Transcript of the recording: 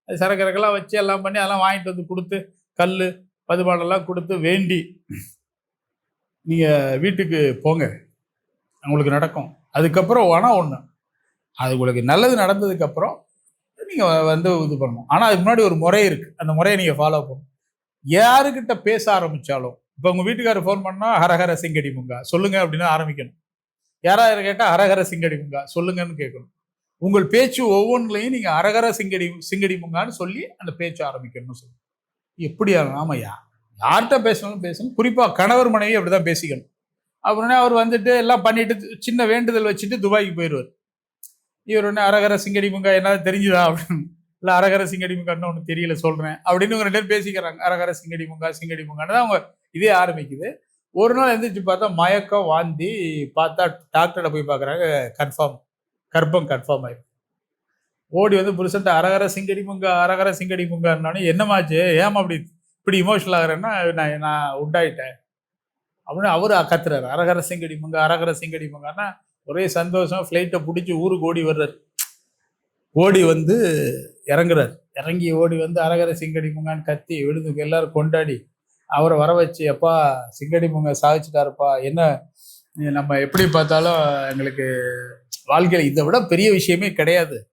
சரக்கரைக்கெல்லாம் வச்சு எல்லாம் பண்ணி அதெல்லாம் வாங்கிட்டு வந்து கொடுத்து கல் பதுபாடெல்லாம் கொடுத்து வேண்டி நீங்கள் வீட்டுக்கு போங்க, உங்களுக்கு நடக்கும். அதுக்கப்புறம் ஆனால் ஒன்று, அது உங்களுக்கு நல்லது நடந்ததுக்கப்புறம் நீங்கள் வந்து இது பண்ணணும். ஆனால் அதுக்கு முன்னாடி ஒரு முறை இருக்குது, அந்த முறையை நீங்கள் ஃபாலோ பண்ணணும். யாருக்கிட்ட பேச ஆரம்பித்தாலும், இப்போ உங்கள் வீட்டுக்காரர் ஃபோன் பண்ணால் ஹரஹர சிங்கடி முங்கா சொல்லுங்க அப்படின்னு ஆரம்பிக்கணும். யாராவது கேட்டால் ஹரஹர சிங்கடி முங்கா சொல்லுங்கன்னு கேட்கணும். உங்கள் பேச்சு ஒவ்வொன்றிலையும் நீங்கள் ஹரஹர சிங்கடி முங்கான்னு சொல்லி அந்த பேச்சு ஆரம்பிக்கணும்னு சொல்லணும். எப்படியா? ஆமாய்யா, யார்கிட்ட பேசணும் பேசணும், குறிப்பாக கணவர் மனைவி அப்படி தான் பேசிக்கணும். அப்படின்னா அவர் வந்துட்டு எல்லாம் பண்ணிட்டு சின்ன வேண்டுதல் வச்சுட்டு துபாய்க்கு போயிடுவார். இவர் ஒன்று அரகர சிங்கடி முங்கா என்ன தெரிஞ்சுதா அப்படின்னு, இல்லை அரகர சிங்கடி முங்கான்னு ஒன்று தெரியல சொல்கிறேன் அப்படின்னு இவங்க 2 பேரும் பேசிக்கிறாங்க. அரகர சிங்கடி முங்கான்னு தான் அவங்க இதே ஆரம்பிக்குது. ஒரு நாள் எந்திரிச்சு பார்த்தா மயக்கம், வாந்தி, பார்த்தா டாக்டர்கிட்ட போய் பார்க்குறாங்க, கர்ப்பம் கன்ஃபார்ம் ஆயிடும். ஓடி வந்து புருஷன்ட்ட அரகர சிங்கடி முங்கான்னு, என்னமாச்சு, ஏமா இப்படி இமோஷனல் ஆகிறேன்னா, நான் உண்டாயிட்டேன் அப்படின்னு அவரு கத்துறாரு. அரகர சிங்கடி முங்கான்னா ஒரே சந்தோஷம். ஃப்ளைட்டை பிடிச்சி ஊருக்கு ஓடி வர்றாரு. ஓடி வந்து இறங்குறாரு. இறங்கி ஓடி வந்து அரகர சிங்கடி முங்கான்னு கத்தி விழுந்து எல்லாரும் கொண்டாடி அவரை வர வச்சு, எப்பா சிங்கடி முங்க சாதிச்சுட்டாருப்பா, என்ன நம்ம எப்படி பார்த்தாலும் எங்களுக்கு வாழ்க்கையில் இதை விட பெரிய விஷயமே கிடையாது.